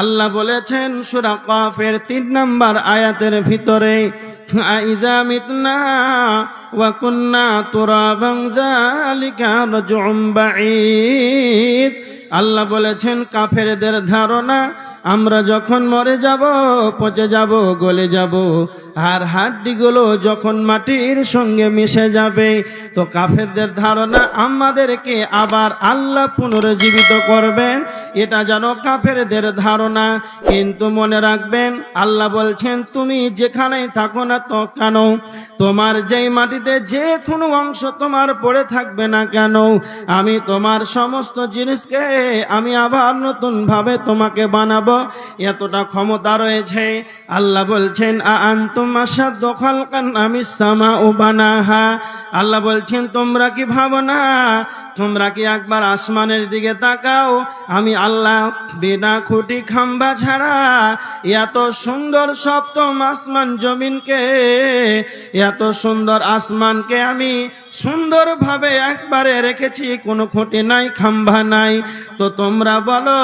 আল্লাহ বলেছেন সূরা কাফের ৩ নম্বর আয়াতের ভিতরে, আইযা মিতনা ওয়া কুন্না তুরাবান যালিকা রাজউম বাঈদ। আল্লাহ বলেছেন কাফেরদের ধারণা আমরা যখন মরে যাব, পচে যাব, গলে যাব, আর হাড্ডিগুলো যখন মাটির সঙ্গে মিশে যাবে, তো কাফেরদের ধারণা আমাদেরকে আবার আল্লাহ পুনরুজ্জীবিত করবেন, এটা যেন কাফেরদের ধারণা। কিন্তু মনে রাখবেন আল্লাহ বলছেন তুমি যেখানেই থাকো না তো কেন, তোমার যেই মাটিতে যে কোনো অংশ তোমার পড়ে থাকবে না কেন, আমি তোমার সমস্ত জিনিসকে আমি আবার নতুন ভাবে তোমাকে বানাবো, এতটা ক্ষমতা রয়েছে। আল্লাহ বলছেন আআনতুম আশাদ্দু খালকান আমিস সামাউ বানাহা। আল্লাহ বলছেন তোমরা কি ভাবো না, তোমরা কি একবার আসমানের দিকে তাকাও, আমি আল্লাহ বিনা খুঁটি খাম্বা ছাড়া এত সুন্দর সপ্তম আসমান জমিনকে, এত সুন্দর আসমানকে আমি সুন্দরভাবে একবারে রেখেছি, কোনো খুঁটি নাই, খাম্বা নাই। তো তোমরা বলো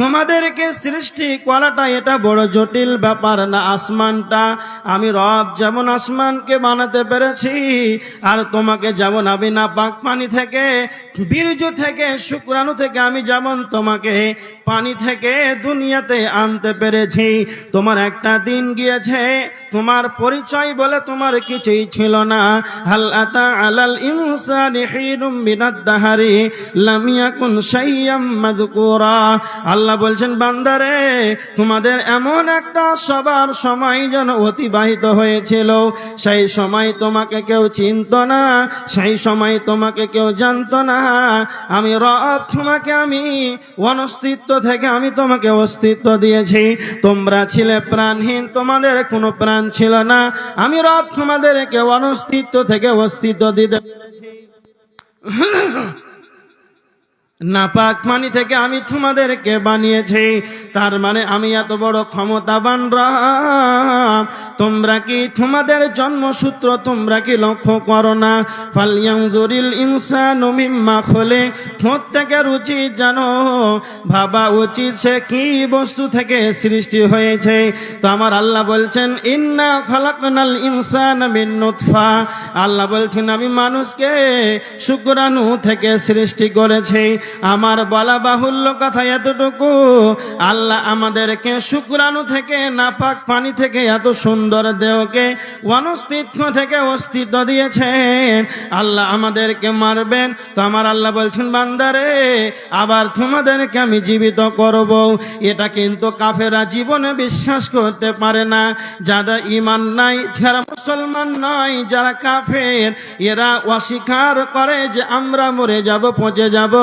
তোমাদেরকে সৃষ্টি করাটা এটা বড় জটিল ব্যাপার না? আসমানটা আমি রব যেমন আসমানকে বানাতে পেরেছি, আর তোমাকে যেমন আমি নাপাক পানি থেকে, বীর্য থেকে, শুক্রাণু থেকে আমি যেমন তোমাকে পানি থেকে দুনিয়াতে আনতে পেরেছি, তোমার একটা দিন গিয়েছে তোমার পরিচয় বলে তোমার কিছুই ছিল না। হাল আতা আলাল ইনসানি হিনুম মিনাদ দাহরি লাম ইয়াকুন শাইয়্যাম মাযকুরা। আল্লাহ বলছেন বান্দারে তোমাদের এমন একটা সবার সময় যেন অতিবাহিত হয়েছিল, সেই সময় তোমাকে কেউ চিনত না, সেই সময় তোমাকে কেউ জানতো না। আমি রব তোমাকে আমি অনস্তিত্ব থেকে আমি তোমাকে অস্তিত্ব দিয়েছি, তোমরা ছিলে প্রাণহীন, তোমাদের কোনো প্রাণ ছিল না, আমি রব তোমাদেরকে অনস্তিত্ব থেকে অস্তিত্ব দিতে পেরেছি। নাপাক পানি থেকে আমি তোমাদেরকে বানিয়েছি, তার মানে আমি এত বড় ক্ষমতাবান রব। তোমরা কি তোমাদের জন্মসূত্র তোমরা কি লক্ষ্য করো না? ফালয়ানজুরিল ইনসানু মিম্মা খুলিক, প্রত্যেকের উচিত জানো ভাবা উচিত সে কি বস্তু থেকে সৃষ্টি হয়েছে। তো আমার আল্লাহ বলছেন ইন্না খালাকনাল ইনসানা মিন নুতফা। আল্লাহ বলছেন আমি মানুষকে শুক্রাণু থেকে সৃষ্টি করেছি। আমার বলা বাহুল্য কথা এতটুকু, আল্লাহ আমাদেরকে শুক্রাণু থেকে, নাপাক পানি থেকে, এত সুন্দর দেহকে অনস্তিত্ব থেকে অস্তিত্ব দিয়েছেন। আল্লাহ আমাদেরকে মারবেন, তো আমার আল্লাহ বলছেন বান্দারে আবার তোমাদেরকে আমি জীবিত করব। এটা কিন্তু কাফেরা জীবনে বিশ্বাস করতে পারে না। যারা ঈমান নাই, যারা মুসলমান নয়, যারা কাফের, এরা অস্বীকার করে যে আমরা মরে যাব, পচে যাব,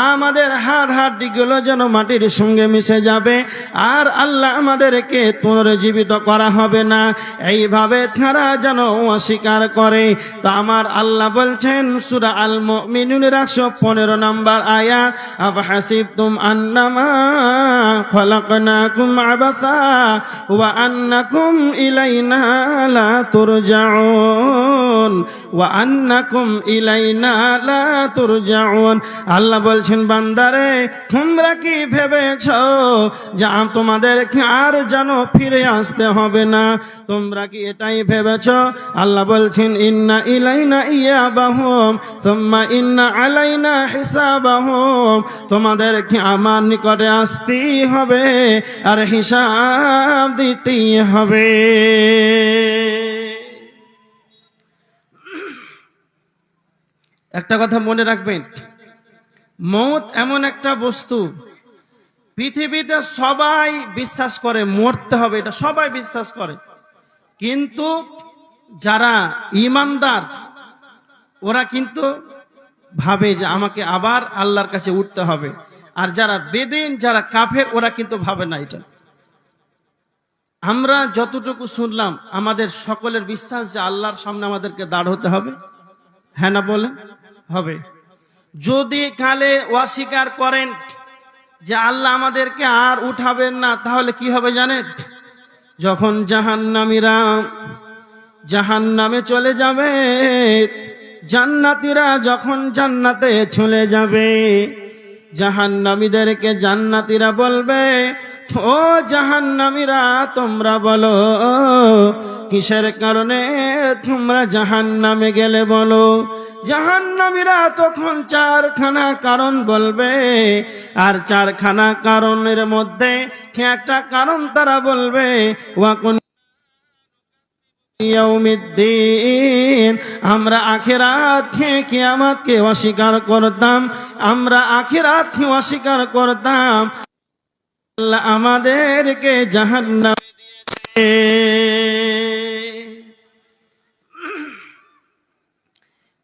আমাদের হাড্ডিগুলো যেন মাটির সঙ্গে মিশে যাবে, আর আল্লাহ আমাদেরকে পুনরুজ্জীবিত করা হবে না, এইভাবে তারা যেন অস্বীকার করে। তা আমার আল্লাহ বলছেন সূরা আল মুমিনুনের 115 নম্বর আয়াত, আফহাসিবতুম আন্নামা খালাকনাকুম আবাসা ওয়া আন্নাকুম ইলাইনা লা তুরজাউন ওয়া আন্নাকুম ইলাইনা লা তুরজাউন। আল্লাহ বলছেন বান্দারে তোমরা কি ভেবেছ যে তোমাদেরকে আর যেন ফিরে আসতে হবে না? তোমরা কি এটাই ভেবেছ? আল্লাহ বলছেন ইন্না ইলাইনা ইয়াবাহুম সুম্মা ইন্না আলাইনা হিসাবাহুম। তোমাদেরকে আমার নিকটে আসতেই হবে আর হিসাব দিতেই হবে। একটা কথা মনে রাখবেন, মৌত এমন একটা বস্তু পৃথিবীতে সবাই বিশ্বাস করে মরতে হবে, এটা সবাই বিশ্বাস করে, কিন্তু যারা ঈমানদার ওরা কিন্তু ভাবে যে আমাকে আবার আল্লাহর কাছে উঠতে হবে, আর যারা বেদিন, যারা কাফের, ওরা কিন্তু ভাবে না এটা। আমরা যতটুকু শুনলাম আমাদের সকলের বিশ্বাস যে আল্লাহর সামনে আমাদেরকে দাঁড় হতে হবে, হ্যাঁ না বলেন? হবে। যদি কালে অস্বীকার করেন যে আল্লাহ আমাদেরকে আর উঠাবেন না, তাহলে কি হবে জানেন? যখন জাহান্নামীরা জাহান্নামে চলে যাবে, জান্নাতীরা যখন জান্নাতে চলে যাবে, জাহান্নামীদেরকে জান্নাতীরা বলবে ও জাহান্নামীরা তোমরা বলো কিসের কারণে তোমরা জাহান্নামে গেলে বলো। জাহান্নামীরা তখন চারখানা কারণ বলবে, আর চারখানা কারণের মধ্যে একটা কারণ তারা বলবে ওয়াকুন ইয়াউমিদ্দিন, আমরা আখিরাতকে কিয়ামতকে অস্বীকার করতাম, আমরা আখিরাতকে অস্বীকার করতাম, আল্লাহ আমাদেরকে জাহান্নামে দিয়েছে।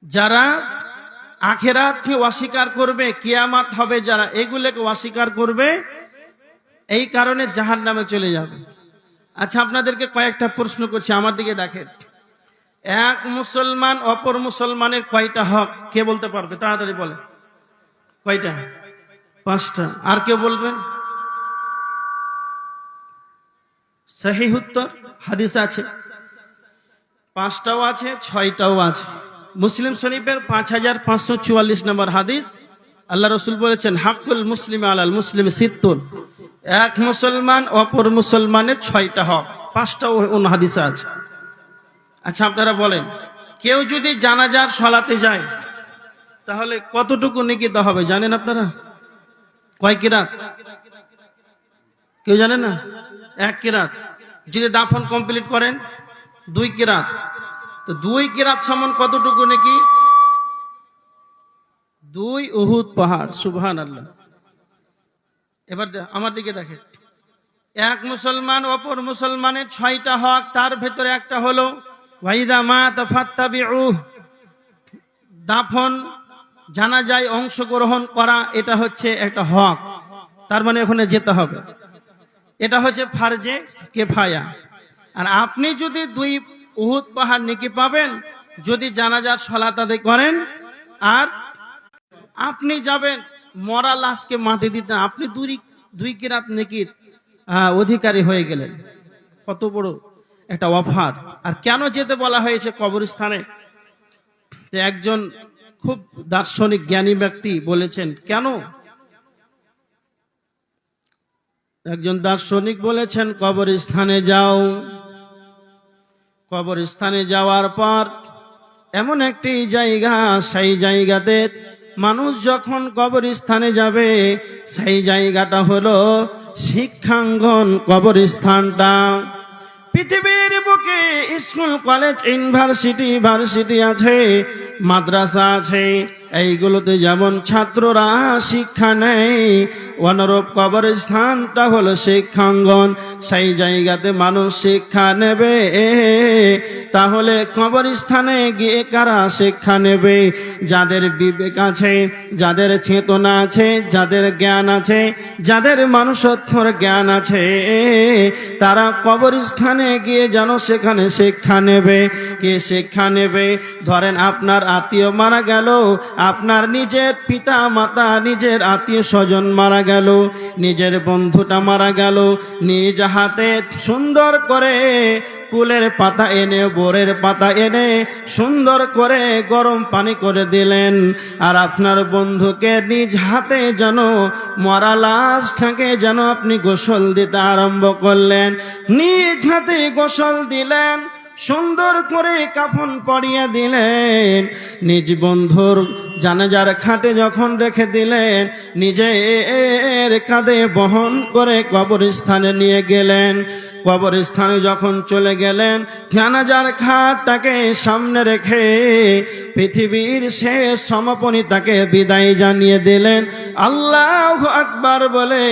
যারা আখিরাতকে অস্বীকার করবে, কিয়ামত হবে যারা, এগুলোকে অস্বীকার করবে, এই কারণে জাহান্নামে চলে যাবে। আচ্ছা, আপনাদেরকে কয়েকটা প্রশ্ন করছি, আমার দিকে দেখেন। এক মুসলমান অপর মুসলমানের কয়টা হক কে বলতে পারবে? তাড়াতাড়ি বলে। কয়টা? 5টা। আর কেউ বলবেন? সহিহ উত্তর, হাদিস আছে 5টাও আছে, 6টাও আছে। মুসলিম শরীফের 5544 নম্বর হাদিস, আল্লাহ রসুল বলেছেন হাক্কুল মুসলিম আলাল মুসলিম সিত্তুন, এক মুসলমান অপর মুসলমানের 6টা হক, 5টাও অন্য হাদিসে আছে। আচ্ছা, আপনারা বলেন, কেউ যদি জানাজার সালাতে যায় তাহলে কতটুকু নেকি দেওয়া হবে জানেন আপনারা? কয় কিরাত? কেউ জানে না? 1 কিরাত। যদি দাফন কমপ্লিট করেন 2 কিরাত, তো 2 কিরাত সমান কতটুকু নাকি? 2 উহুদ পাহাড়। সুবহানাল্লাহ। এবার আমার দিকে দেখেন, এক মুসলমান অপর মুসলমানের 6টা হক, তার ভেতরে একটা হলো ওয়াইদা মাতা ফাত্তাবিউহ, দাফন জানাজায় অংশগ্রহণ করা, এটা হচ্ছে একটা হক, তার মানে ওখানে যেতে হবে, এটা হচ্ছে ফারজে কিফায়া। আর আপনি যদি 2 উহুদ পাহাড় নেকি পাবেন যদি জানাজার সালাত আদায় করেন, আর আপনি যাবেন মরা লাশকে মাটি দিতে, আপনি 2 কিরাত নেকির অধিকারী হয়ে গেলেন। কত বড় একটা অফার। আর কেন যেতে বলা হয়েছে কবরস্থানে? একজন খুব দার্শনিক জ্ঞানী ব্যক্তি বলেছেন কেন। একজন দার্শনিক বলেছেন কবরস্থানে যাও, কবরস্থানে যাওয়ার পর এমন একটি জায়গা, সেই জায়গাতে মানুষ যখন কবরস্থানে যাবে সেই জায়গাটা হলো শিক্ষাঙ্গন। কবরস্থানটা পৃথিবীর বুকে স্কুল কলেজ ইউনিভার্সিটি আছে, মাদ্রাসা আছে, এইগুলোতে যেমন ছাত্ররা শিক্ষা নেয়, অনুরূপ কবরস্থানটা হলো শিক্ষাঙ্গন। সেই জায়গাতে মানুষ শিক্ষা নেবে। তাহলে কবরস্থানে গিয়ে কারা শিক্ষা নেবে? যাদের বিবেক আছে, যাদের চেতনা আছে, যাদের জ্ঞান আছে, যাদের মানুষত্বর জ্ঞান আছে, তারা কবরস্থানে গিয়ে যেন সেখানে শিক্ষা নেবে। কে শিক্ষা নেবে? ধরেন আপনার আত্মীয় মারা গেল, আপনার নিজের পিতা মাতা, নিজের আত্মীয় স্বজন মারা গেল, নিজের বন্ধুটা মারা গেল, নিজ হাতে সুন্দর করে কুলের পাতা এনে, বোরের পাতা এনে সুন্দর করে গরম পানি করে দিলেন, আর আপনার বন্ধুকে নিজ হাতে যেন মরা লাশটাকে যেন আপনি গোসল দিতে আরম্ভ করলেন। নিজ হাতে গোসল দিলেন, সুন্দর করে কাফন পরিয়ে দিলেন, নিজ বন্ধুর জানাজার খাটে যখন রেখে দিলেন, নিজের কাঁধে বহন করে কবরস্থানে নিয়ে গেলেন। কবরস্থানে যখন চলে গেলেন, জানাজার খাটটাকে সামনে রেখে পৃথিবীর শেষ সমাপনী তাকে বিদায় জানিয়ে দিলেন। আল্লাহু আকবার বলে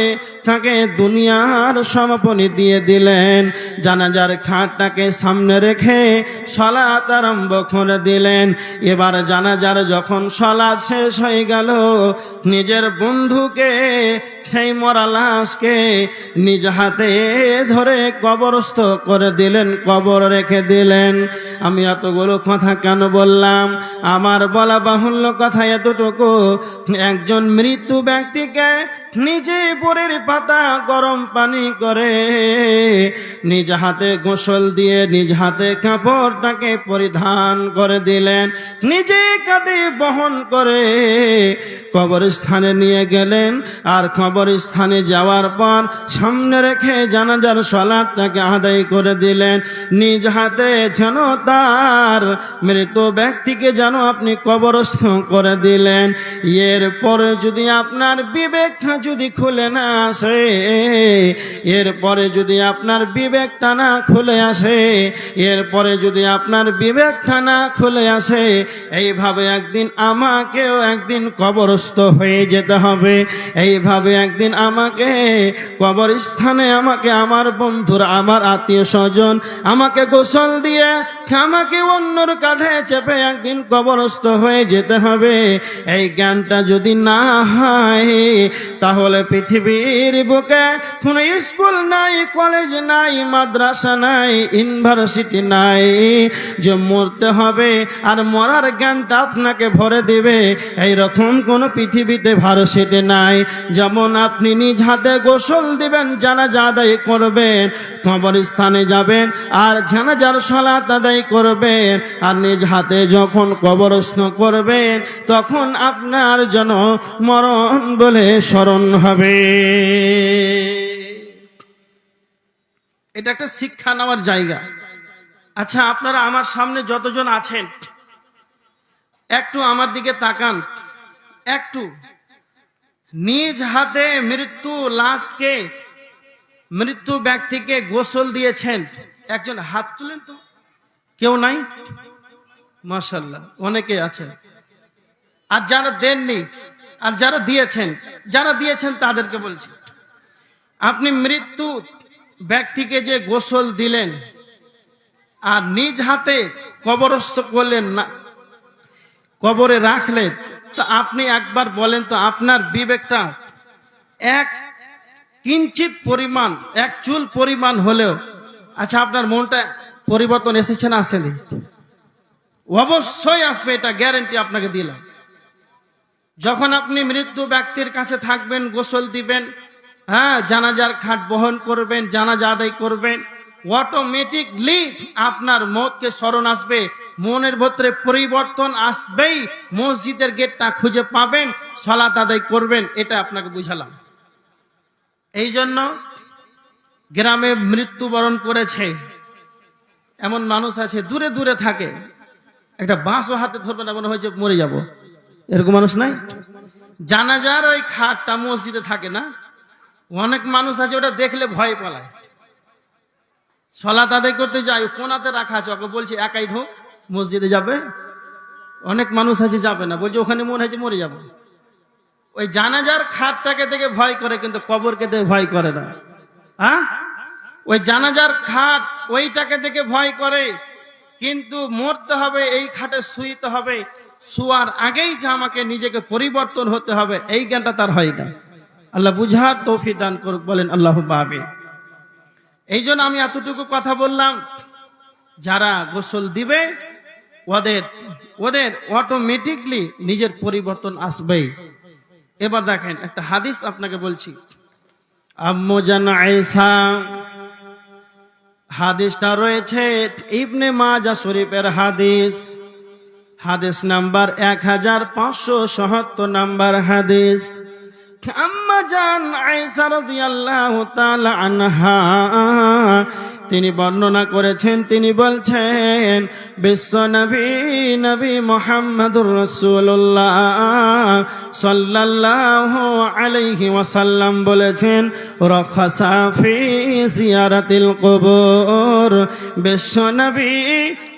তাকে দুনিয়ার সমাপনী দিয়ে দিলেন। জানাজার খাটটাকে সামনে রেখে সালাত আরম্ভ করে দিলেন। এবার জানাজার যখন সালাত শেষ হয়ে গেল, নিজের বন্ধুকে, সেই মরা লাশকে নিজ হাতে ধরে কবরস্থ করে দিলেন, কবর রেখে দিলেন। আমি এতগুলো কথা কেন বললাম? আমার বলা বাহুল্য কথা এতটুকু, একজন মৃত্যু ব্যক্তিকে নিজে বরের পাতা গরম পানি করে নিজ হাতে গোসল দিয়ে নিজ হাতে কাপড়টাকে পরিধান করে দিলেন, নিজে কাঁধে বহন করে কবরস্থানে নিয়ে গেলেন। আর কবরস্থানে যাওয়ার পর সামনে রেখে জানাজার সালাতটাকে আদায় করে দিলেন। নিজ হাতে যেন তার মৃত ব্যক্তিকে যেন আপনি কবরস্থ করে দিলেন। এরপরে যদি আপনার বিবেকটা যদি খুলে না আসে, এরপরে যদি আপনার বিবেকটা না খুলে আসে, এরপরে যদি আপনার বিবেকটা না খুলে আসে, এইভাবে একদিন আমাকেও একদিন কবরস্থ হয়ে যেতে হবে। এইভাবে একদিন আমাকে কবরস্থানে আমাকে আমার বন্ধুরা, আমার আত্মীয় স্বজন আমাকে গোসল দিয়ে আমাকে অন্যর কাঁধে চেপে একদিন কবরস্থ হয়ে যেতে হবে। এই জ্ঞানটা যদি না হয়, তাহলে পৃথিবীর বুকে কোনো স্কুল নাই, কলেজ নাই, মাদ্রাসা নাই, ইউনিভার্সিটি নাই যে মরতে হবে আর মরার জ্ঞানটা আপনাকে ভরে দেবে। এইরকম কোন পৃথিবীতে ভার্সিটি নাই। যেমন আপনি নিজ হাতে গোসল দিবেন, জানাজা আদায় করবেন, কবরস্থানে যাবেন আর জানাজার সালাত আদায় করবেন, আর নিজ হাতে যখন কবরস্থ করবেন তখন আপনার জন্য মরণ বলে স্মরণ হবে। এটা একটা শিক্ষা নেওয়ার জায়গা। আচ্ছা, আপনারা আমার সামনে যতজন আছেন একটু আমার দিকে তাকান। একটু নিজ হাতে মৃত্যু লাশকে, মৃত্যু ব্যক্তিকে গোসল দিয়েছেন, একজন হাত তুলেন তো। কেউ নাই? মাশাআল্লাহ, অনেকে আছেন। আর যারা দেননি আর যারা দিয়েছেন, যারা দিয়েছেন তাদেরকে বলছি, আপনি মৃত্যু ব্যক্তিকে যে গোসল দিলেন আর নিজ হাতে কবরস্থ করলেন না, কবরে রাখলেন, তো আপনি একবার বলেন তো আপনার বিবেকটা এক কিঞ্চিত পরিমাণ, এক চুল পরিমাণ হলেও, আচ্ছা আপনার মনটা পরিবর্তন এসেছে না আসেনি? অবশ্যই আসবে, এটা গ্যারান্টি আপনাকে দিলাম। যখন আপনি মৃত্যু ব্যক্তির কাছে থাকবেন, গোসল দিবেন, হ্যাঁ, জানাজার খাট বহন করবেন, জানাজা আদায় করবেন, অটোমেটিকলি আপনার মতকে স্মরণ আসবে, মনের ভেতরে পরিবর্তন আসবেই। মসজিদের গেটটা খুঁজে পাবেন, সালাত আদায় করবেন। এটা আপনাকে বুঝালাম। এই জন্য গ্রামে মৃত্যুবরণ করেছে এমন মানুষ আছে, দূরে দূরে থাকে, একটা বাঁশও হাতে ধরবে না, মনে হয়েছে মরে যাব, এরকম মানুষ নাই? জানাজার ওই খাটটা মসজিদে থাকে না, অনেক মানুষ আছে ওটা দেখলে ভয় পালায়, সালাত আদায় করতে যায়, কোনাতে রাখা আছে, ওকে বলছে একাই ঢোক, মসজিদে যাবে। অনেক মানুষ আছে যাবে না, বলছে ওখানে মনে হয়েছে মরে যাব। ওই জানাজার খাটটাকে দেখে ভয় করে, কিন্তু কবরকে দেখে ভয় করে না। হ্যাঁ, ওই জানাজার খাট ওইটাকে দেখে ভয় করে, কিন্তু মরতে হবে, এই খাটে শুইতে হবে, শুয়ার আগেই যে আমাকে নিজেকে পরিবর্তন হতে হবে, এই জ্ঞানটা তার হয় না। আল্লাহ বুঝার তৌফিক দান করুক, বলেন আল্লাহুম্মা আমিন। এই জন্য আমি এতটুকু কথা বললাম, যারা গোসল দিবে ওদের অটোমেটিকলি নিজের পরিবর্তন আসবেই। এবার দেখেন একটা হাদিস আপনাকে বলছি, আম্মু জান আয়েশা, হাদিসটা রয়েছে ইবনে মাজাহ শরীফের হাদিস, হাদিস নাম্বার 1577 নাম্বার হাদিস। আম্মা জান আয়েশা রাদিয়াল্লাহু তাআলা আনহা তিনি বর্ণনা করেছেন, তিনি বলছেন, বিশ্ব নবী নবী মুহাম্মদুর রাসূলুল্লাহ সাল্লাল্লাহু আলাইহি ওয়াসাল্লাম বলেছেন, রাখাসা ফি জিয়ারাতিল কুবুর, বিশ্ব নবী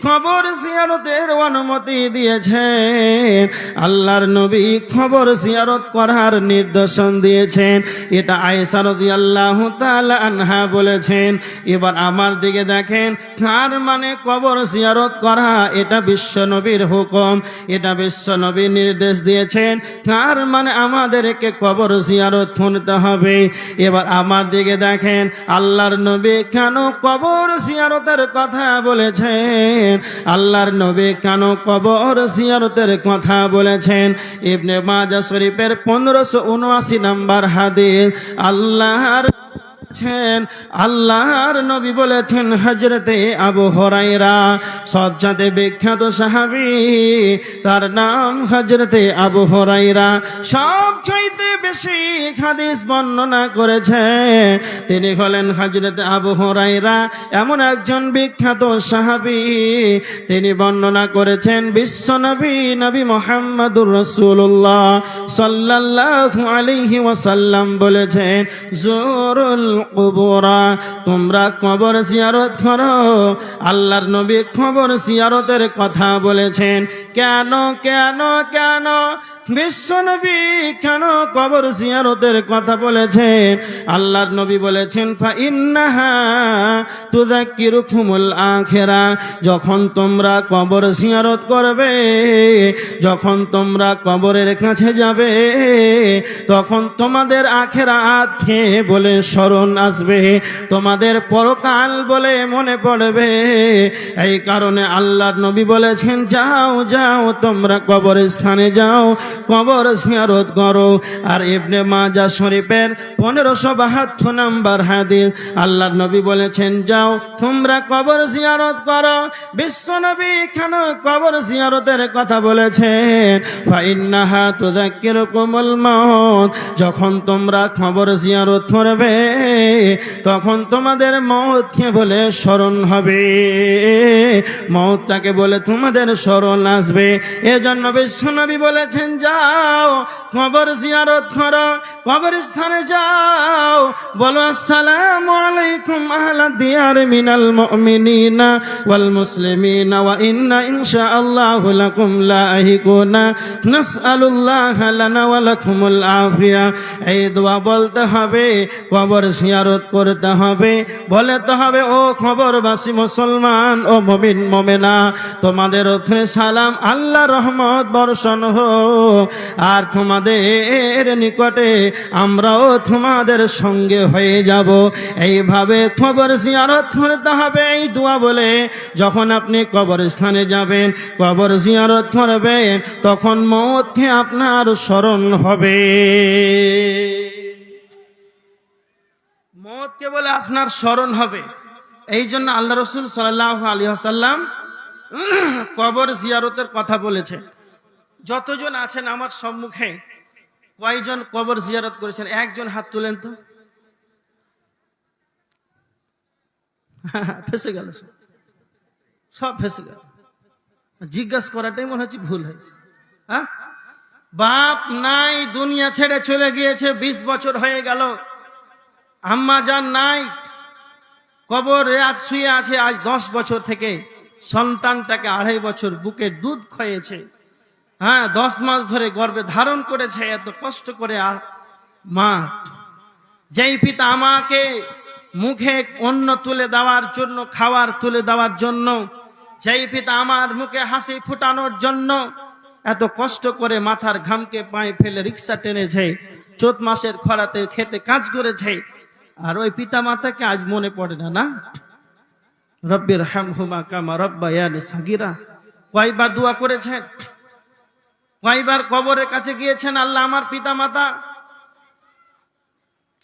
কবর জিয়ারতের অনুমতি দিয়েছেন। আল্লাহর নবী কবর জিয়ারত করার নির্দেশন দিয়েছেন। এটা আয়েশা রাদিয়াল্লাহু তাআলা আনহা বলেছেন। এবার আমার দিকে দেখেন, তার মানে কবর জিয়ারত করা এটা বিশ্ব নবীর হুকুম, এটা বিশ্ব নবী নির্দেশ দিয়েছেন, তার মানে আমাদেরকে কবর জিয়ারত করতে হবে। এবার আমার দিকে দেখেন, আল্লাহর নবী কেন কবর জিয়ারতের কথা বলেছেন, আল্লাহর নবী কেন কবর জিয়ারতের কথা বলেছেন। ইবনে মাজাহ শরীফের 1579 নম্বর হাদিস, আল্লাহর নবী বলেছেন, হযরতে আবু হুরায়রা সবচাইতে বিখ্যাত সাহাবী, তার নাম হযরতে আবু হুরায়রা, সবচাইতে বেশি হাদিস বর্ণনা করেছে তিনি হলেন হযরতে আবু হুরায়রা। এমন একজন বিখ্যাত সাহাবী, তিনি বর্ণনা করেছেন বিশ্বনবী নবী মুহাম্মদুর রাসূলুল্লাহ সাল্লাল্লাহু আলাইহি ওয়াসাল্লাম বলেছেন, জুরুল কুবুরা, তোমরা কবর জিয়ারত করো। আল্লাহর নবী কবর জিয়ারতের কথা বলেছেন। কেন কেন কেন বিশ্বনবী কেন কবর জিয়ারতের কথা বলেছেন? আল্লাহর নবী বলেছেন, ফা ইন্নাহা তুযাক্কিরুকুমুল আখিরা, যখন তোমরা কবর জিয়ারত করবে, যখন তোমরা কবরের কাছে যাবে, তখন তোমাদের আখিরাতকে বলে স্মরণ আসবে, তোমাদের পরকাল বলে মনে পড়বে। এই কারণে আল্লাহর নবী বলেছেন, যাও যাও তোমরা কবরের স্থানে যাও, কবর জিয়ারত করো। আর ইবনে মাজাহ শরীফের 1572 নম্বর হাদিস, আল্লাহর নবী বলেছেন, যাও তোমরা কবর জিয়ারত করো। বিশ্ব নবী কেন কবর জিয়ারতের কথা বলেছেন? ফাইন্নাহা তুযাক্কিরুকুমুল মাউত, যখন তোমরা কবর জিয়ারত করবে, তখন তোমাদের মওতকে বলে স্মরণ হবে, মওতটাকে বলে তোমাদের স্মরণ আসবে। এজন্য বিশ্ব নবী বলেছেন, যাও কবর জিয়ারত করো, কবরস্থানে যাও, বলো আসসালামু আলাইকুম আহলাদ দিয়ার মিনাল মুমিনিনা ওয়াল মুসলিমিনা ওয়া ইন্না ইনশাআল্লাহু লাকুম লাহিকুনা নাসআলুল্লাহ লানা ওয়া লাকুমুল আফিয়া। এই দোয়া বলতে হবে, কবর জিয়ারত করতে হবে, বলতে হবে, ও কবরবাসী মুসলমান ও মুমিন মুমিনা, তোমাদের উপরে সালাম, আল্লাহর রহমত বর্ষণ হোক, আর তোমাদের নিকটে আমরাও তোমাদের সঙ্গে হয়ে যাব। এইভাবে কবর জিয়ারত করতে হবে। এই দোয়া বলে যখন আপনি কবরস্থানে যাবেন, কবর জিয়ারত করবেন, তখন মওতকে আপনার স্মরণ হবে, মওতকে বলে আপনার স্মরণ হবে। এই জন্য আল্লাহ রাসূল সাল্লাল্লাহু আলাইহি ওয়াসাল্লাম কবর জিয়ারতের কথা বলেছেন। যতজন আছেন আমার সম্মুখে, কয়জন কবর জিয়ারত করেছেন? একজন হাত তুলেন তো। ফেসে গেল, সব ফেসে গেল। জিজ্ঞাসা করাটাই মনে হচ্ছে ভুল হয়েছে। হ্যাঁ, বাপ নাই, দুনিয়া ছেড়ে চলে গিয়েছে, 20 বছর হয়ে গেল। আম্মা জান নাই, কবরে আজ শুয়ে আছে আজ 10 বছর থেকে। সন্তানটাকে 2.5 বছর বুকে দুধ খাইয়েছে, হ্যাঁ 10 মাস ধরে গর্ভে ধারণ করেছে, এত কষ্ট করে মা। যেই পিতা আমাকে মুখে অন্ন তুলে দেওয়ার জন্য, খাবার তুলে দেওয়ার জন্য, যেই পিতা আমার মুখে হাসি ফুটানোর জন্য এত কষ্ট করে মাথার ঘামকে পায়ে ফেলে রিক্সা টেনেছে, চৈত মাসের খরাতে খেতে কাজ করেছে, আর ওই পিতা মাতাকে আজ মনে পড়ে না? না, রব্বির হামহুমা কামা রাব্বায়ানি সাগীরা। কয়বার দোয়া করেছেন, কয়বার কবরের কাছে গিয়েছেন, আল্লাহ আমার পিতা মাতা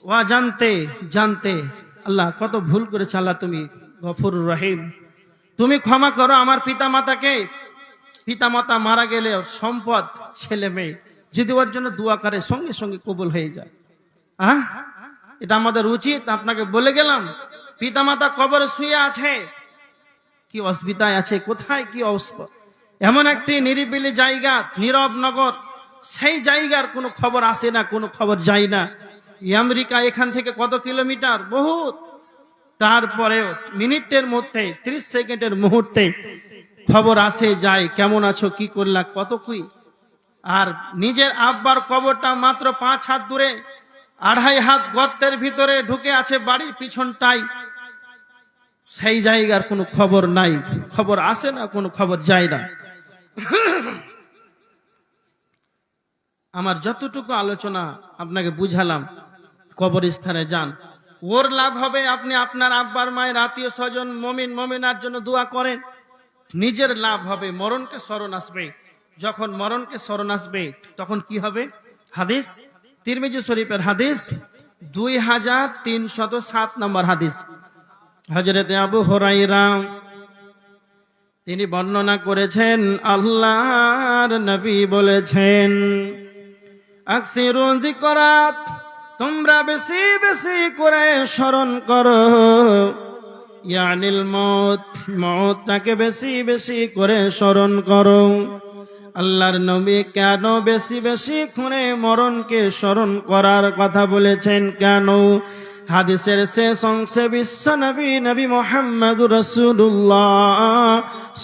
ওয়া জানতে জানতে আল্লাহ কত ভুল করেছে, আল্লাহ তুমি গফুরুর রহিম, তুমি ক্ষমা করো আমার পিতা মাতাকে। পিতা মাতা মারা গেলে সম্পদ, ছেলে মেয়ে যদি ওর জন্য দোয়া করে, সঙ্গে সঙ্গে কবুল হয়ে যায়। হ্যাঁ, এটা আমাদের উচিত। আপনাকে বলে গেলাম, পিতা মাতা কবরে শুয়ে আছে, কি অসুবিধায় আছে, কোথায় কি অবস্থা। এমন একটি নিরিবিলি জায়গা, নীরব নগর, সেই জায়গার কোনো খবর আসে না, কোনো খবর যায় না। আমেরিকা এখান থেকে কত কিলোমিটার, বহুত। তারপরেও মিনিটের মধ্যে, 30 সেকেন্ডের মুহূর্তে খবর আসে যায়, কেমন আছো, কি করলা, কত কি। আর নিজের আব্বার কবরটা মাত্র 5 হাত দূরে, 2.5 হাত গর্তের ভিতরে ঢুকে আছে বাড়ির পিছনটাই। সেই জায়গার কোনো খবর নাই, খবর আসে না, কোনো খবর যায় না। আমার যতটুকু আলোচনা আপনাকে বুঝালাম, কবরস্থানে যান, ওর লাভ হবে, আপনি আপনার আব্বার মায়ের আত্মীয় স্বজন মুমিন মুমিনার জন্য দোয়া করেন, নিজের লাভ হবে, মরণকে স্মরণ আসবে। যখন মরণকে স্মরণ আসবে তখন কি হবে? হাদিস তিরমিজি শরীফের হাদিস 2307 নম্বর হাদিস, হযরত আবু হুরায়রা তিনি বর্ণনা করেছেন, আল্লাহর নবী বলেছেন, আকসিরু যিকরাত, তোমরা বেশি বেশি করে স্মরণ করো, ইয়ানিল মউত, মউতটাকে বেশি বেশি করে স্মরণ করো। আল্লাহর নবী কেন বেশি বেশি করে মরণকে স্মরণ করার কথা বলেছেন? কেন? হাদিসের শেষ অংশে বিশ্ব নবী নবী মুহাম্মদুর রাসূলুল্লাহ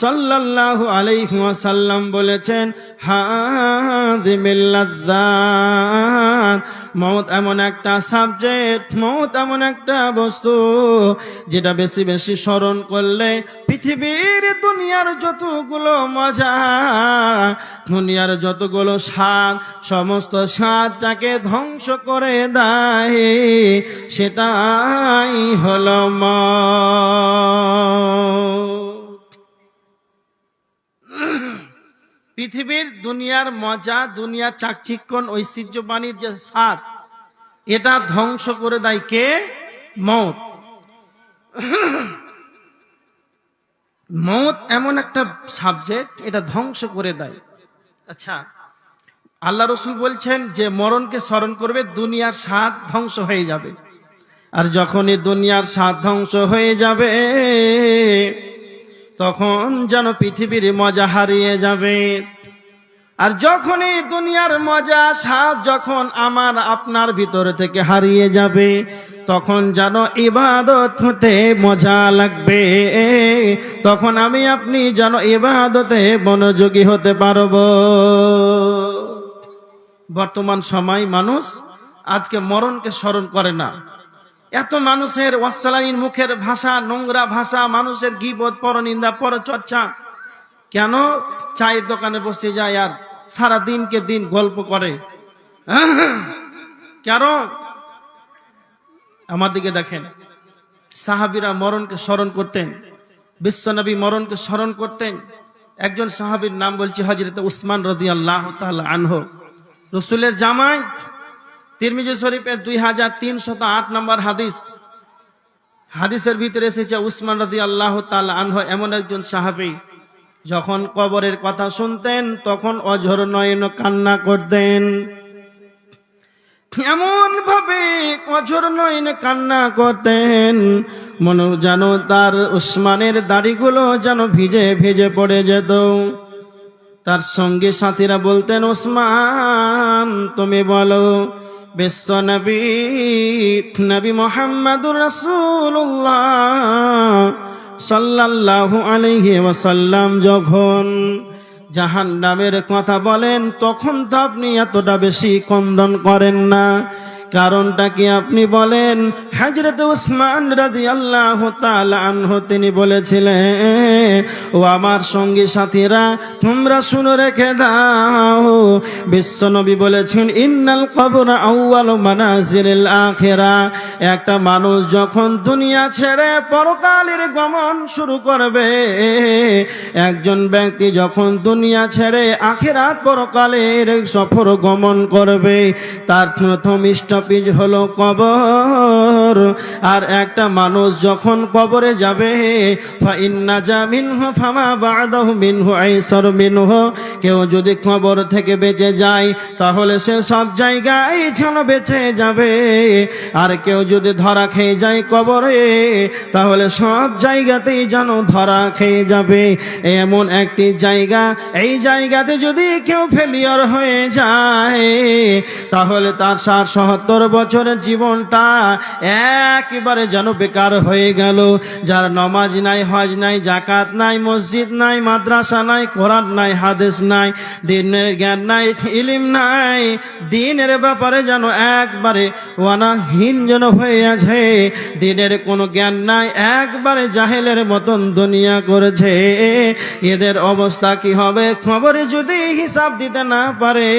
সাল্লাল্লাহু আলাইহি ওয়াসাল্লাম বলেছেন, হাযিমিল লাযযাত, মওত এমন একটা সাবজেক্ট, মওত এমন একটা বস্তু যেটা বেশি বেশি স্মরণ করলে পৃথিবীর দুনিয়ার যতগুলো মজা, দুনিয়ার যতগুলো স্বাদ, সমস্ত স্বাদটাকে ধ্বংস করে দেয়। সেটাই হলো মওত। পৃথিবীর দুনিয়ার মজা, দুনিয়ার চাকচিক্যন, ঐশ্বর্যবাণীর যে স্বাদ, এটা ধ্বংস করে দেয় কে? মওত। মওত এমন একটা সাবজেক্ট, এটা ধ্বংস করে দেয়। আচ্ছা, আল্লাহ রাসূল বলছেন যে মরণকে স্মরণ করবে, দুনিয়ার স্বাদ ধ্বংস হয়ে যাবে। আর যখনই দুনিয়ার স্বাদ ধ্বংস হয়ে যাবে তখন যেন পৃথিবীর মজা হারিয়ে যাবে। আর যখনই দুনিয়ার মজা স্বাদ যখন আমার আপনার ভিতর থেকে হারিয়ে যাবে, তখন যেন ইবাদত হতে মজা লাগবে, তখন আমি আপনি যেন ইবাদতে মনোযোগী হতে পারব। বর্তমান সময় মানুষ আজকে মরণকে স্মরণ করে না। এত মানুষের অশ্লীল মুখের ভাষা, নোংরা ভাষা, মানুষের গীবত, পরনিন্দা, পরচর্চা। কেন? চায়ের দোকানে বসে যায় আর সারা দিনকে দিন গল্প করে। কেন? আমার দিকে দেখেন, সাহাবীরা মরণকে স্মরণ করতেন, বিশ্বনবী মরণকে স্মরণ করতেন। একজন সাহাবীর নাম বলছি হযরত উসমান রাদিয়াল্লাহু তাআলা আনহু, রাসূলের জামাই। তিরমিজি শরীফের 2308 নম্বর হাদিস, হাদিসের ভিতরে এসেছে উসমান রাদিয়াল্লাহু তাআলা আনহু এমন একজন সাহাবী, যখন কবরের কথা শুনতেন তখন অঝর নয়নে কান্না করতেন। এমন ভাবে অঝর নয়নে কান্না করতেন, মনে যেন তার উসমানের দাড়িগুলো যেন ভিজে ভিজে পড়ে যেত। তার সঙ্গে সাথীরা বলতেন, উসমান তুমি বলো, বিশ্ব নবী নবী মুহাম্মদুর রাসূলুল্লাহ সাল্লাল্লাহু আলাইহি ওয়াসাল্লাম যখন জাহান্নামের কথা বলেন, তখন তো আপনি এতটা বেশি কন্দন করেন না। কারণটা কি আপনি বলেন? হযরত উসমান রাদিয়াল্লাহু তাআলা আনহু তিনি বলেছিলেন, ও আমার সঙ্গী সাথীরা তোমরা শুনে রেখে দাও, বিশ্বনবী বলেছেন, ইন্নাল কবরা আউয়ালু মানাজিলিল আখিরাহ, একটা মানুষ যখন দুনিয়া ছেড়ে পরকালের গমন শুরু করবে, একজন ব্যক্তি যখন দুনিয়া ছেড়ে আখিরাত পরকালের সফর গমন করবে, তার প্রথম স্টপেজ হলো কবর। আর একটা মানুষ যখন কবরে যাবে, ফাইন্না জামিনহু ফামা বা'দাহু মিনহু আইসার মিনহু, কেউ যদি কবর থেকে বেঁচে যায় তাহলে সে সব জায়গায় যেন বেঁচে যাবে। আর কেউ যদি ধরা খেয়ে যায় কবরে, তাহলে সব জায়গাতেই যেন ধরা খেয়ে যাবে। এমন একটি জায়গা, এই জায়গাতে যদি কেউ ফেলিয়ার হয়ে যায় তাহলে তার 60-70 70 বছরের জীবনটা একেবারে যেন বেকার হয়ে গেল। যার নামাজ নাই, হজ নাই, জাকাত নাই, মসজিদ নাই, মাদ্রাসা নাই, কোরআন নাই, হাদিস নাই, দিনের জ্ঞান নাই, ইলম নাই, দিনের ব্যাপারে যেন একবারে ওয়ানাহীন যেন হয়ে আছে, দিনের কোনো জ্ঞান নাই, একবারে জাহেলের মতন দুনিয়া করেছে। এদের অবস্থা কি হবে? কবরে যদি হিসাব দিতে না পারে,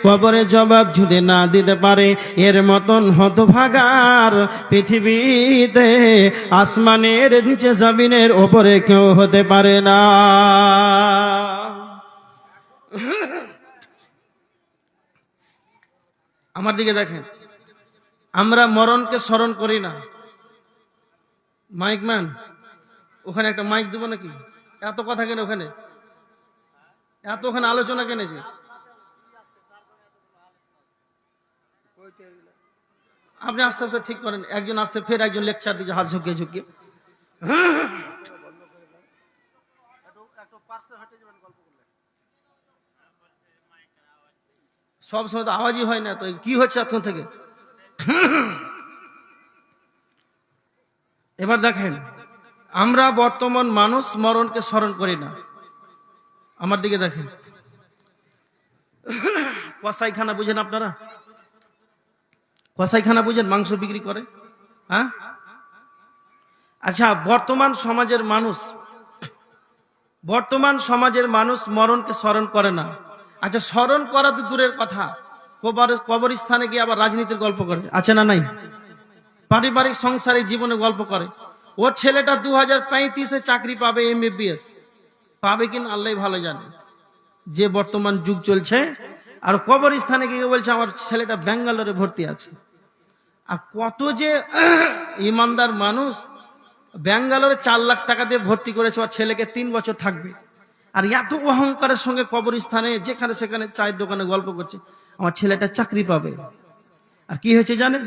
কবরে জবাব যদি না দিতে পারে, এর মতন হতভাগার পৃথিবীতে আসমানের নিচে জমিনের ওপরে কেউ হতে পারে না। আমার দিকে দেখেন, আমরা মরণকে স্মরণ করি না। মাইক ম্যান, ওখানে একটা মাইক দেবো নাকি? এত কথা কেন ওখানে? এত ওখানে আলোচনা কেনেছে? আপনি আস্তে আস্তে ঠিক করেন। একজন আসছে, ফের একজন লেকচার দিচ্ছে হাত ঝুঁকিয়ে ঝুঁকিয়ে। সব সময় তো আওয়াজই হয় না, তো কি হচ্ছে এখন থেকে? এবার দেখেন, আমরা বর্তমান মানুষ মরণকে স্মরণ করি না। আমার দিকে দেখেন, কসাইখানা বুঝেন আপনারা? কসাইখানা বুঝেন? মাংস বিক্রি করে, হ্যাঁ? আচ্ছা, বর্তমান সমাজের মানুষ মরণকে স্মরণ করে না। আচ্ছা, স্মরণ করা তো দূরের কথা, কবরস্থানে গিয়ে আবার রাজনীতির গল্প করে, আছে না নাই? পারিবারিক সংসারিক জীবনে গল্প করে। ওর ছেলেটা 2035-এ চাকরি পাবে, MBBS পাবে কিনা আল্লাহ ভালো জানে, যে বর্তমান যুগ চলছে। আর কবরস্থানে গিয়ে বলছে আমার ছেলেটা ব্যাঙ্গালোরে ভর্তি আছে। আর কত যে ইমানদার মানুষ ব্যাঙ্গালোরে 4 লাখ টাকা দিয়ে ভর্তি করেছে, ওর ছেলেকে 3 বছর থাকবে। আর এত অহংকারের সঙ্গে কবরস্থানে যেখানে সেখানে চায়ের দোকানে গল্প করছে আমার ছেলেটা চাকরি পাবে। আর কি হয়েছে জানেন?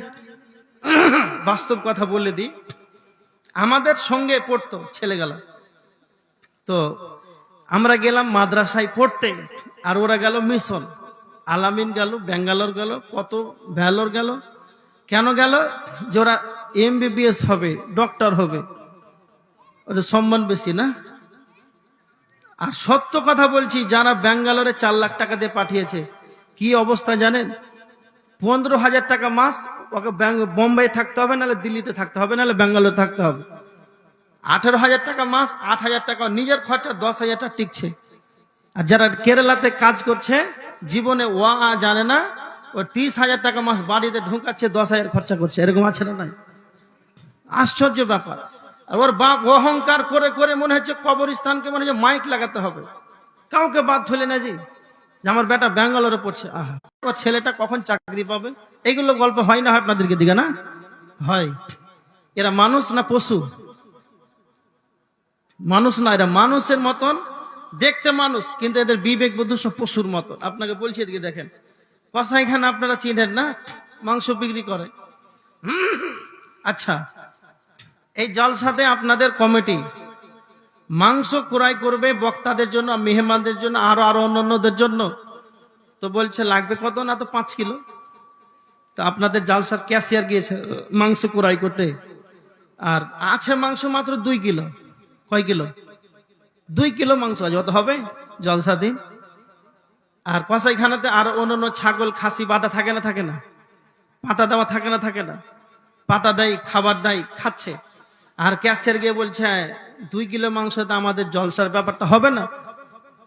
বাস্তব কথা বলে দিই, আমাদের সঙ্গে পড়তো ছেলেগুলা, তো আমরা গেলাম মাদ্রাসায় পড়তে, আর ওরা গেল মিশন, আলামিন গেল, ব্যাঙ্গালোর গেল, কত ভ্যালোর গেল। কেন গেল? যে ওরা MBBS হবে, ডক্টর হবে, ওদের সম্মান বেশি না? আর সত্য কথা বলছি, যারা ব্যাঙ্গালোরে 4 লাখ টাকা দিয়ে পাঠিয়েছে, কি অবস্থা জানেন? 15,000 টাকা মাস ওকে বোম্বাই থাকতে হবে, নাহলে দিল্লিতে থাকতে হবে, নাহলে ব্যাঙ্গালোর থাকতে হবে। 18,000 টাকা মাস, 8,000 টাকা নিজের খরচা, 10,000 টাকা টিকছে। আর যারা কেরালাতে কাজ করছে, জীবনে ওয়া জানে না, ও 30,000 টাকা মাস বাড়িতে ঢুকাচ্ছে, 10,000 খরচা করছে। এরকম আছে না নাই? আশ্চর্য ব্যাপার। আর ওর বাপ অহংকার করে করে মনে হচ্ছে কবরস্থানকে মনে হচ্ছে মাইক লাগাতে হবে, কাউকে বাদ ফেলে না যে আমার বেটা ব্যাঙ্গালোরে পড়ছে, আহা ওর ছেলেটা কখন চাকরি পাবে। এইগুলো গল্প হয় না আপনাদেরকে দিকে? না হয়। এরা মানুষ না পশু? মানুষ না, এরা মানুষের মতন দেখতে মানুষ, কিন্তু এদের বিবেক বুদ্ধি সব পশুর মতন। আপনাকে বলছি, এদিকে দেখেন, কসাইখানা আপনারা চিনেন না? মাংস বিক্রি করে। আচ্ছা, এই জলসাতে আপনাদের কমিটি মাংস ক্রয় করবে বক্তাদের জন্য, মেহমানদের জন্য, আরো অন্যান্যদের জন্য। তো বলছে লাগবে কত? না তো 5 কিলো। তো আপনাদের জালসার ক্যাশিয়ার গিয়েছে মাংস ক্রয় করতে, আর আছে মাংস মাত্র 2 কিলো। কয় কিলো? 2 কিলো মাংস আছে, অত হবে জলসা দিন। আর কসাইখানাতে আর অন্যান্য ছাগল, খাসি বাঁধা থাকে না? থাকে না? পাতা দেওয়া থাকে না? থাকে না? পাতা দেয়, খাবার দেয়, খাচ্ছে। আর ক্যাশিয়ার গিয়ে বলছে 2 কিলো মাংসতে আমাদের জলসার ব্যাপারটা হবে না,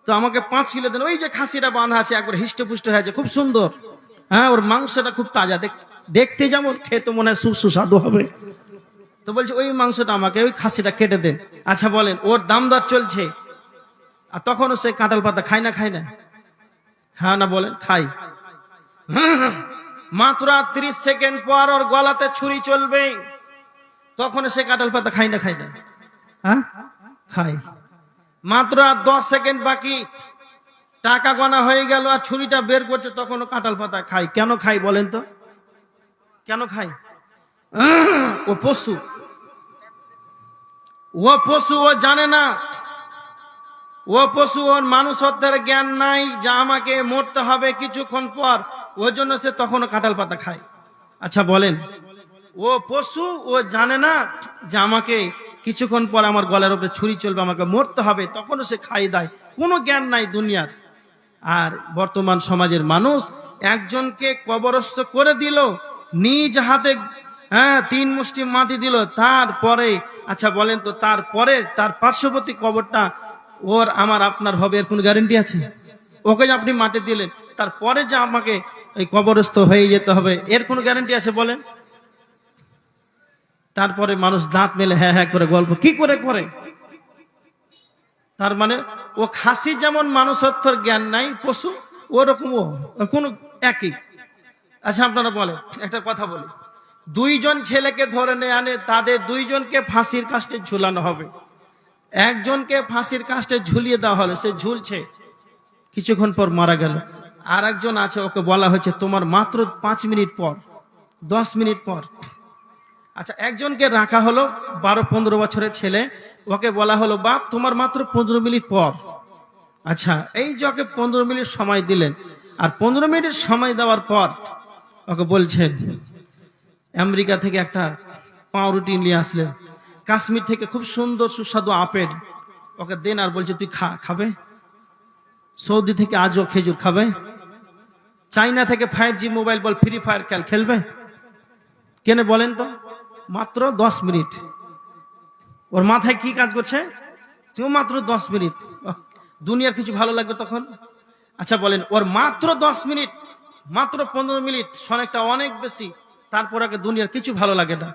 তো আমাকে 5 কিলো দেন। ওই যে খাসিটা বাঁধা আছে, একবার হিষ্টপুষ্ট হয়ে আছে, খুব সুন্দর, হ্যাঁ, ওর মাংসটা খুব তাজা, দেখতে যেমন, খেতে মনে হয় সুস্বাদু হবে। তো বলছে ওই মাংসটা আমাকে, ওই খাসিটা কেটে দেন। আচ্ছা বলেন, ওর দাম দর চলছে, আর তখনও সে কাঁঠাল পাতা খায় না? খায় না? হ্যাঁ না বলেন? খাই। মাত্র 30 সেকেন্ড পর ওর গলাতে ছুরি চলবে, তখন সে কাঁঠাল পাতা খায় না? খায় না? হ্যাঁ, খাই। মাত্র 10 সেকেন্ড বাকি, টাকা গোনা হয়ে গেল, আর ছুরিটা বের করছে, তখনও কাঁঠাল পাতা খাই। কেন খাই বলেন তো? কেন খাই? ও পশু, ও পশু, ও জানে না। ও পশু, ওর মানুষত্বের জ্ঞান নাই যে আমাকে মরতে হবে কিছুক্ষণ পর, ওই জন্য সে তখনও কাঁঠাল পাতা খায়। আচ্ছা বলেন, ও পশু, ও জানে না যে আমাকে কিছুক্ষণ পর আমার গলার উপরে ছুরি চলবে, আমাকে মরতে হবে, তখনও সে খাই দেয়, কোনো জ্ঞান নাই দুনিয়ার। আর বর্তমান সমাজের মানুষ একজনকে কবরস্থ করে দিল, নিজ হাতে 3 মুষ্টি মাটি দিল, তারপরে আচ্ছা বলেন তো, তারপরে তার পার্শ্ববর্তী কবরটা ওর আমার আপনার হবে, এর কোনো গ্যারান্টি আছে? ওকে যে আপনি মাটি দিলেন, তারপরে যে আমাকে এই কবরস্থ হয়ে যেতে হবে, এর কোনো গ্যারান্টি আছে বলেন? তারপরে মানুষ দাঁত মেলে হ্যাঁ হ্যাঁ করে গল্প কি করে করে। তার মানে ও খাসি যেমন মানুষত্বর জ্ঞান নাই, পশু ওরকম ও কোন একই। আচ্ছা আপনারা বলে, একটা কথা বলি, 2 জন ছেলেকে ধরে নিয়ে আনে, তাদের 2 জনকে ফাঁসির কাস্টে ঝুলানো হবে। একজনকে ফাঁসির কাস্টে ঝুলিয়ে দেওয়া হলো, সে ঝুলছে, কিছুক্ষণ পর মারা গেল। আর একজন আছে, ওকে বলা হয়েছে তোমার মাত্র 5 মিনিট পর, 10 মিনিট পর। আচ্ছা একজনকে রাখা হলো 12-15 বছরের ছেলে, ওকে বলা হলো বাপ তোমার মাত্র 15 মিনিট পর। আচ্ছা এই যে ওকে 15 মিনিট সময় দিলেন, আর 15 মিনিট সময় দেওয়ার পর ওকে বলছেন আমেরিকা থেকে একটা পাউরুটি নিয়ে আসলেন, কাশ্মীর থেকে খুব সুন্দর সুস্বাদু আপেল ওকে দেন, আর বলছে তুই খাবে। সৌদি থেকে আজও খেজুর খাবে। চাইনা থেকে 5G মোবাইল বল, ফ্রি ফায়ার খেলবে। কেন বলেন তো? মাত্র 10 মিনিট। ওর মাথায় কি কাজ করছে? মাত্র 10 মিনিট, দুনিয়ার কিছু ভালো লাগবে তখন? আচ্ছা বলেন, ওর মাত্র 10 মিনিট, মাত্র 15 মিনিট, অনেকটা অনেক বেশি, তারপর আগে দুনিয়ার কিছু ভালো লাগে না।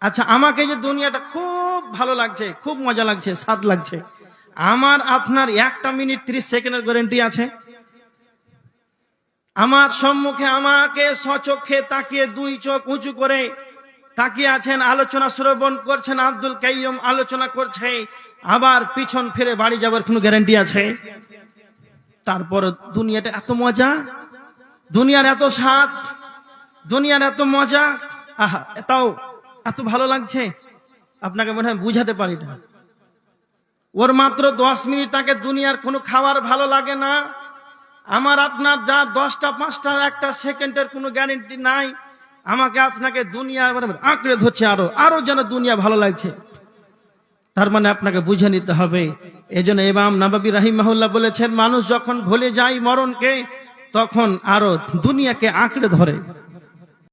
আচ্ছা আমাকে যে দুনিয়াটা খুব ভালো লাগছে, খুব মজা লাগছে, স্বাদ লাগছে, আমার আপনার 1 মিনিট 30 সেকেন্ডের গ্যারান্টি আছে? আমার সম্মুখে আমাকে সচক্ষে তাকিয়ে 2 চোখ উঁচু করে তাকিয়ে আছেন, আলোচনা শ্রবণ করছেন, আব্দুল কাইয়ুম আলোচনা করছে, আবার পিছন ফিরে বাড়ি যাবার কোনো গ্যারান্টি আছে? তারপর দুনিয়াটা এত মজা, দুনিয়ার এত স্বাদ, দুনিয়ার এত মজা, আহা এটাও এত ভালো লাগছে, আপনাকে মনে হয় বুঝাতে পারি না। ওর মাত্র 10 মিনিট, তাকে দুনিয়ার কোনো খাবার ভালো লাগে না। আমার আপনার যা 10টা 5টা 1 সেকেন্ডের কোনো গ্যারান্টি নাই, আমাকে আপনাকে দুনিয়া আঁকড়ে ধরছে, আরো যেন দুনিয়া ভালো লাগছে। তার মানে আপনাকে বুঝে নিতে হবে। এজন্য ইমাম নববী রাহিমাহুল্লাহ বলেছেন, মানুষ যখন ভুলে যায় মরণকে, তখন আরো দুনিয়াকে আঁকড়ে ধরে।